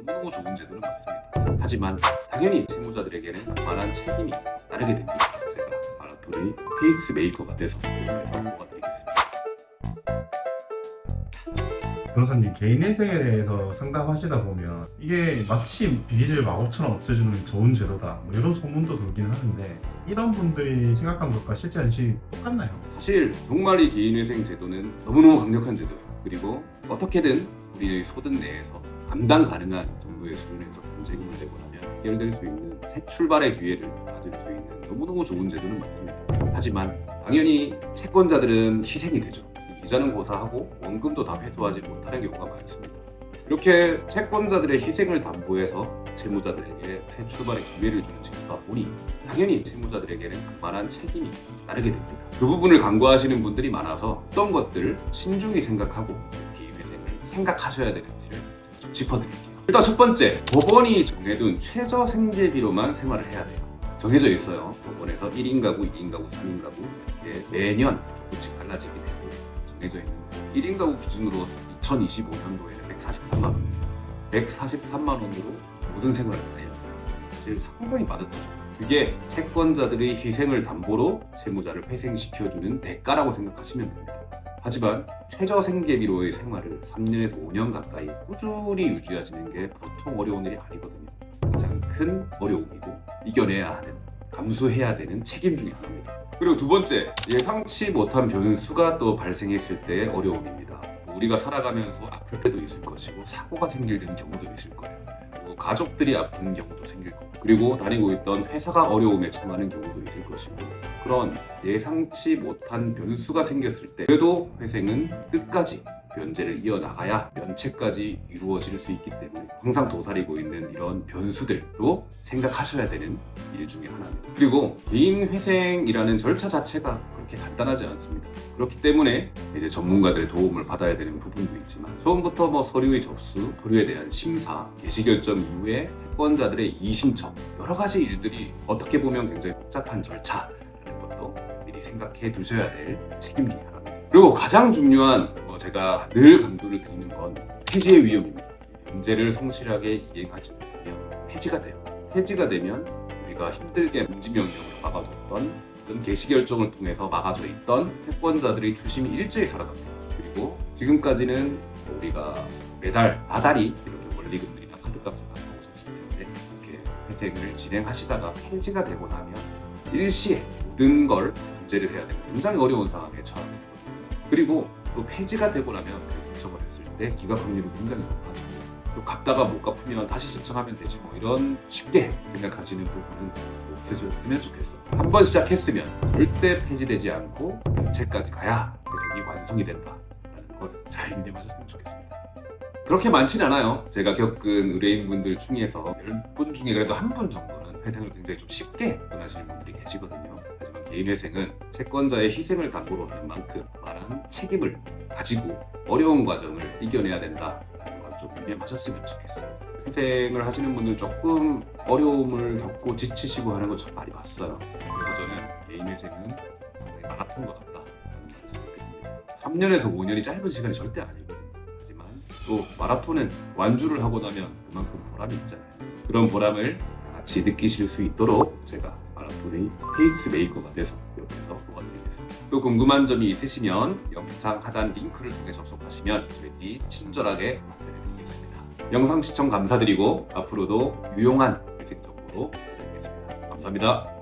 너무너무 좋은 제도는 맞습니다. 하지만 당연히 채무자들에게는 그만한 책임이 따르게 됩니다. 제가 마라톤의 페이스메이커가 돼서 도와드리겠습니다. 변호사님, 개인회생에 대해서 상담하시다 보면 이게 마치 비기질 마법처럼 없애주는 좋은 제도다, 뭐 이런 소문도 돌긴 하는데, 이런 분들이 생각한 것과 실제 현실이 똑같나요? 사실 정말 이 개인회생 제도는 너무너무 강력한 제도예요. 그리고 어떻게든 우리의 소득 내에서 감당 가능한 정도의 수준에서 공제금을 내고 나면 해결될 수 있는 새 출발의 기회를 가질 수 있는 너무너무 좋은 제도는 맞습니다. 하지만 당연히 채권자들은 희생이 되죠. 이자는 고사하고 원금도 다 회수하지 못하는 경우가 많습니다. 이렇게 채권자들의 희생을 담보해서 채무자들에게 새 출발의 기회를 주는 제도다 보니 당연히 채무자들에게는 그만한 책임이 따르게 됩니다. 그 부분을 간과하시는 분들이 많아서 어떤 것들을 신중히 생각하고 개인회생을 생각하셔야 되는지를 좀 짚어드릴게요. 일단 첫 번째, 법원이 정해둔 최저 생계비로만 생활을 해야 돼요. 정해져 있어요. 법원에서 1인 가구, 2인 가구, 3인 가구 이게 매년 조금씩 달라지게 되고 정해져 있는 1인 가구 기준으로 2025년도에는 143만 원. 143만 원으로 무슨 생활을 해요? 사실 상당히 많은 거죠. 그게 채권자들의 희생을 담보로 채무자를 회생시켜주는 대가라고 생각하시면 됩니다. 하지만 최저 생계비로의 생활을 3년에서 5년 가까이 꾸준히 유지하시는 게 보통 어려운 일이 아니거든요. 가장 큰 어려움이고 이겨내야 하는, 감수해야 되는 책임 중에 하나입니다. 그리고 두 번째, 예상치 못한 변수가 또 발생했을 때의 어려움입니다. 우리가 살아가면서 아플 때도 있을 것이고 사고가 생길 경우도 있을 거예요. 그리고 가족들이 아픈 경우도 생길 거고, 그리고 다니고 있던 회사가 어려움에 처하는 경우도 있을 것이고, 그런 예상치 못한 변수가 생겼을 때 그래도 회생은 끝까지 면제를 이어나가야 면책까지 이루어질 수 있기 때문에 항상 도사리고 있는 이런 변수들도 생각하셔야 되는 일 중에 하나입니다. 그리고 개인 회생이라는 절차 자체가 그렇게 간단하지 않습니다. 그렇기 때문에 이제 전문가들의 도움을 받아야 되는 부분도 있지만 처음부터 서류의 접수, 서류에 대한 심사, 개시결정 이후에 채권자들의 이의신청, 여러 가지 일들이 어떻게 보면 굉장히 복잡한 절차라는 것도 미리 생각해 두셔야 될 책임 중에 하나입니다. 그리고 가장 중요한 제가 늘 강조를 드리는 건 폐지의 위험입니다. 문제를 성실하게 이행하지 못하면 폐지가 돼요. 폐지가 되면 우리가 힘들게 문지명령으로 막아뒀던 그런 개시결정을 통해서 막아져 있던 채권자들의 주심이 일제히 사라집니다. 그리고 지금까지는 우리가 매달 나달이 이렇게 원리금들이나 카드값을 갖고 오셨을 텐데 이렇게 회생을 진행하시다가 폐지가 되고 나면 일시에 모든 걸 문제를 해야 되는 굉장히 어려운 상황에 처하게 됩니다. 그리고 또 폐지가 되고 나면 신청을 했을 때 기각 확률이 굉장히 높아요. 또 갚다가 못 갚으면 다시 신청하면 되지 이런 쉽게 생각하시는 부분은 없으셨으면 좋겠어. 한 번 시작했으면 절대 폐지되지 않고 면책까지 가야 회생이 완성이 된다라는 걸 잘 유념하셨으면 좋겠습니다. 그렇게 많지는 않아요. 제가 겪은 의뢰인분들 중에서 10분 중에 그래도 한 분 정도는 회생을 굉장히 좀 쉽게 떠나시는 분들이 계시거든요. 하지만 개인회생은 채권자의 희생을 담보로 하는 만큼 많은 책임을 가지고 어려운 과정을 이겨내야 된다라는 걸 좀 유념하셨으면 좋겠어요. 회생을 하시는 분들 조금 어려움을 겪고 지치시고 하는 거 참 많이 봤어요. 그래서 저는 개인회생은 마라톤과 같다라는 말씀을 드립니다. 3년에서 5년이 짧은 시간이 절대 아니거든요. 하지만 또 마라톤은 완주를 하고 나면 그만큼 보람이 있잖아요. 그런 보람을 같이 느끼실 수 있도록 제가 마라톤의 페이스메이커가 돼서 옆에서 도와드리겠습니다. 또 궁금한 점이 있으시면 영상 하단 링크를 통해 접속하시면 저희들이 친절하게 답변해드리겠습니다. 영상 시청 감사드리고 앞으로도 유용한 회생 정보로 부탁드리겠습니다. 감사합니다.